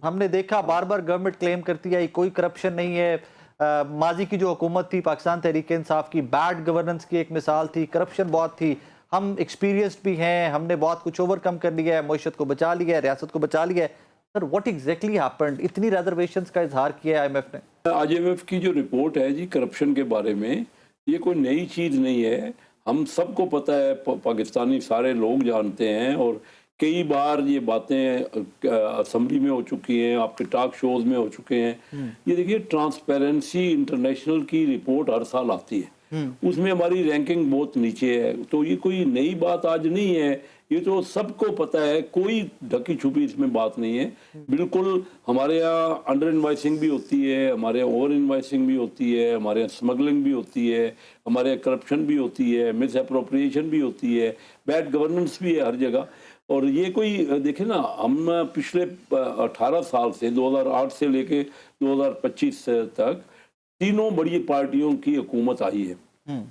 ہم نے دیکھا بار بار گورنمنٹ کلیم کرتی ہے کوئی کرپشن نہیں ہے. ماضی کی جو حکومت تھی پاکستان تحریک انصاف کی، بیڈ گورننس کی ایک مثال تھی، کرپشن بہت تھی. ہم ایکسپیرینسڈ بھی ہیں، ہم نے بہت کچھ اوور کم کر لیا ہے، معیشت کو بچا لیا ہے، ریاست کو بچا لیا ہے. Sir what exactly happened? اتنی ریزرویشنز کا اظہار کیا ہے آئی ایم ایف نے. آئی ایم ایف کی جو رپورٹ ہے جی کرپشن کے بارے میں، یہ کوئی نئی چیز نہیں ہے. ہم سب کو پتہ ہے، پاکستانی سارے لوگ جانتے ہیں، اور کئی بار یہ باتیں اسمبلی میں ہو چکی ہیں، آپ کے ٹاک شوز میں ہو چکے ہیں. یہ دیکھیے ٹرانسپیرنسی انٹرنیشنل کی رپورٹ ہر سال آتی ہے، اس میں ہماری رینکنگ بہت نیچے ہے. تو یہ کوئی نئی بات آج نہیں ہے، یہ تو سب کو پتہ ہے، کوئی ڈھکی چھپی اس میں بات نہیں ہے. بالکل ہمارے یہاں انڈر انوائسنگ بھی ہوتی ہے، ہمارے یہاں اوور انوائسنگ بھی ہوتی ہے، ہمارے یہاں اسمگلنگ بھی ہوتی ہے، ہمارے یہاں کرپشن بھی ہوتی ہے، مس اپروپریشن بھی ہوتی ہے، بیڈ گورننس بھی ہے ہر جگہ. اور یہ کوئی دیکھیں نا، ہم پچھلے 18 سال سے 2008 سے لے کے 2025 تک تینوں بڑی پارٹیوں کی حکومت آئی ہے.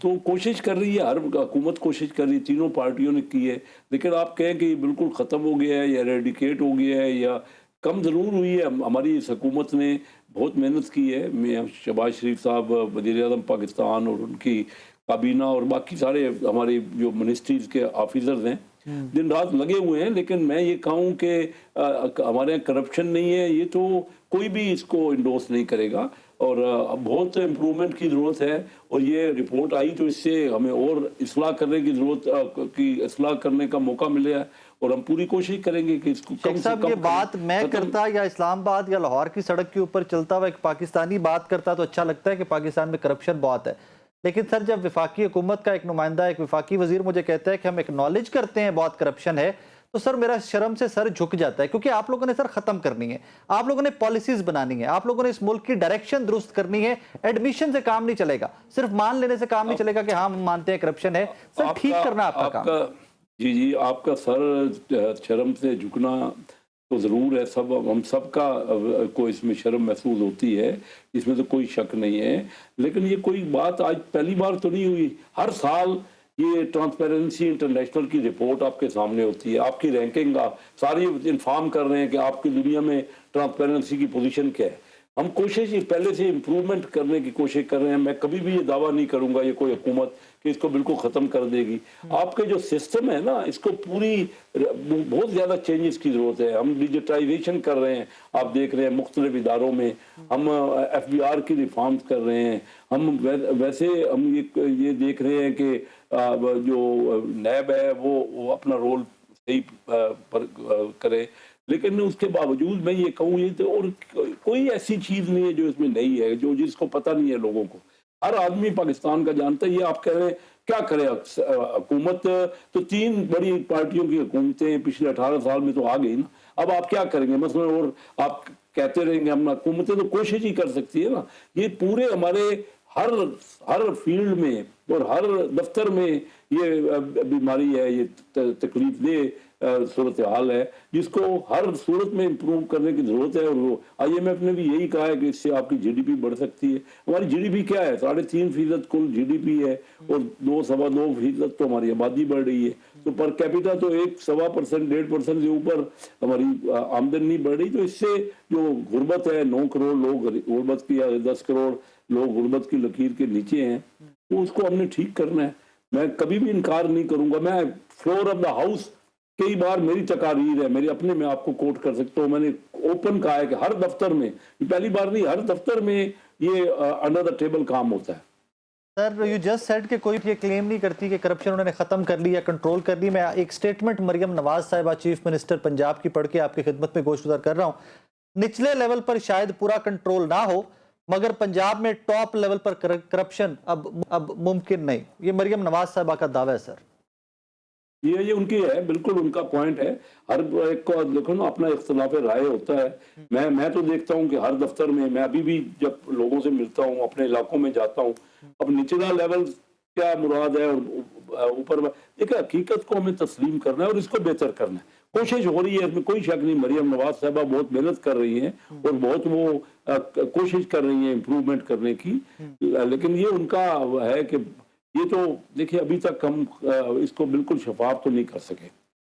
تو کوشش کر رہی ہے، ہر حکومت کوشش کر رہی ہے، تینوں پارٹیوں نے کی ہے. لیکن آپ کہیں کہ یہ بالکل ختم ہو گیا ہے یا ریڈیکیٹ ہو گیا ہے، یا کم ضرور ہوئی ہے. ہماری اس حکومت نے بہت محنت کی ہے. شہباز شریف صاحب وزیر اعظم پاکستان، اور ان کی کابینہ اور باقی سارے ہمارے جو منسٹریز کے آفیسرز ہیں، دن رات لگے ہوئے ہیں. لیکن میں یہ کہوں کہ ہمارے یہاں کرپشن نہیں ہے، یہ تو کوئی بھی اس کو انڈورس نہیں کرے گا. اور بہت امپرومنٹ کی ضرورت ہے. اور یہ رپورٹ آئی تو اس سے ہمیں اور اصلاح کرنے کی ضرورت، کی اصلاح کرنے کا موقع ملے ہے، اور ہم پوری کوشش کریں گے کہ اس کو کم سے کم. یہ بات میں کرتا یا اسلام آباد یا لاہور کی سڑک کے اوپر چلتا ہوا ایک پاکستانی بات کرتا تو اچھا لگتا ہے کہ پاکستان میں کرپشن بہت ہے. لیکن سر جب وفاقی حکومت کا ایک نمائندہ، ایک وفاقی وزیر مجھے کہتا ہے کہ ہم ایکنالج کرتے ہیں بہت کرپشن ہے، تو سر میرا شرم سے سر جھک جاتا ہے. کیونکہ آپ لوگوں نے سر ختم کرنی ہے، آپ لوگوں نے پالیسیز بنانی ہے، آپ لوگوں نے اس ملک کی ڈائریکشن درست کرنی ہے. ایڈمیشن سے کام نہیں چلے گا، صرف مان لینے سے کام نہیں چلے گا کہ ہاں ہم مانتے ہیں کرپشن ہے. سر ٹھیک کرنا آپ کا کام. جی آپ کا سر شرم سے جھکنا تو ضرور ہے. ہم سب کا کو اس میں شرم محسوس ہوتی ہے، اس میں تو کوئی شک نہیں ہے. لیکن یہ کوئی بات آج پہلی بار تو نہیں ہوئی. ہر سال یہ ٹرانسپیرنسی انٹرنیشنل کی رپورٹ آپ کے سامنے ہوتی ہے، آپ کی رینکنگ ساری انفارم کر رہے ہیں کہ آپ کی دنیا میں ٹرانسپیرنسی کی پوزیشن کیا ہے. ہم کوشش پہلے سے امپرومنٹ کرنے کی کوشش کر رہے ہیں. میں کبھی بھی یہ دعویٰ نہیں کروں گا یہ کوئی حکومت کہ اس کو بالکل ختم کر دے گی. آپ کے جو سسٹم ہے نا، اس کو پوری بہت زیادہ چینجز کی ضرورت ہے. ہم ڈیجیٹائزیشن کر رہے ہیں، آپ دیکھ رہے ہیں مختلف اداروں میں. ہم ایف بی آر کی ریفارمز کر رہے ہیں. ہم ویسے ہم یہ دیکھ رہے ہیں کہ جو نیب ہے وہ اپنا رول صحیح کرے. لیکن اس کے باوجود میں یہ کہوں، یہ تو اور کوئی ایسی چیز نہیں ہے جو اس میں نئی ہے، جس کو پتہ نہیں ہے لوگوں کو. ہر آدمی پاکستان کا جانتا ہے. یہ آپ کہہ رہے ہیں کیا کرے حکومت؟ تو تین بڑی پارٹیوں کی حکومتیں پچھلے 18 سال میں تو آ گئی نا. اب آپ کیا کریں گے مثلا؟ اور آپ کہتے رہیں گے ہم حکومتیں تو کوشش ہی کر سکتی ہے نا. یہ پورے ہمارے ہر فیلڈ میں اور ہر دفتر میں یہ بیماری ہے، یہ تکلیف دہ صورتحال ہے، جس کو ہر صورت میں امپروو کرنے کی ضرورت ہے. اور وہ آئی ایم ایف نے بھی یہی کہا ہے کہ اس سے آپ کی جی ڈی پی بڑھ سکتی ہے. ہماری جی ڈی پی کیا ہے؟ 3.5% کل جی ڈی پی ہے، اور 2-2.25% تو ہماری آبادی بڑھ رہی ہے. تو پر کیپیٹا تو 1.25%، 1.5% سے اوپر ہماری آمدنی بڑھ رہی. تو اس سے جو غربت ہے، 9 کروڑ لوگ غربت کی، 10 کروڑ لوگ غربت کی لکیر کے نیچے ہیں، تو اس کو ہم نے ٹھیک کرنا ہے. میں کبھی بھی انکار نہیں کروں گا. میں فلور آف دا ہاؤس کئی بار میری تقاریر ہے، میرے اپنے، میں آپ کو کوٹ کر سکتا ہوں، میں نے اوپن کہا ہے کہ ہر دفتر میں، پہلی بار نہیں، ہر دفتر میں یہ انڈر دا ٹیبل کام ہوتا ہے. سر یو جسٹ سیڈ کہ کوئی یہ کلیم نہیں کرتی کہ کرپشن انہوں نے ختم کر لی یا کنٹرول کر لی. میں ایک سٹیٹمنٹ مریم نواز صاحبہ چیف منسٹر پنجاب کی پڑھ کے آپ کی خدمت میں گوش گزار کر رہا ہوں. نچلے لیول پر شاید پورا کنٹرول نہ ہو، مگر پنجاب میں ٹاپ لیول پر کرپشن اب ممکن نہیں. یہ مریم نواز صاحبہ کا دعویٰ ہے سر. یہ ان کی ہے، بالکل ان کا پوائنٹ ہے. ہر ایک کو دیکھو نا، اپنا اختلاف رائے ہوتا ہے. میں تو دیکھتا ہوں کہ ہر دفتر میں ابھی بھی جب لوگوں سے ملتا ہوں، اپنے علاقوں میں جاتا ہوں، اب نچلا لیول کیا مراد ہے اور اوپر دیکھیں، حقیقت کو ہمیں تسلیم کرنا ہے اور اس کو بہتر کرنا ہے. کوشش ہو رہی ہے، اس میں کوئی شک نہیں. مریم نواز صاحبہ بہت محنت کر رہی ہیں اور بہت وہ کوشش کر رہی ہیں امپروومنٹ کرنے کی. لیکن یہ ان کا ہے کہ یہ تو دیکھیں ابھی تک ہم اس کو بالکل شفاف تو نہیں کر سکے.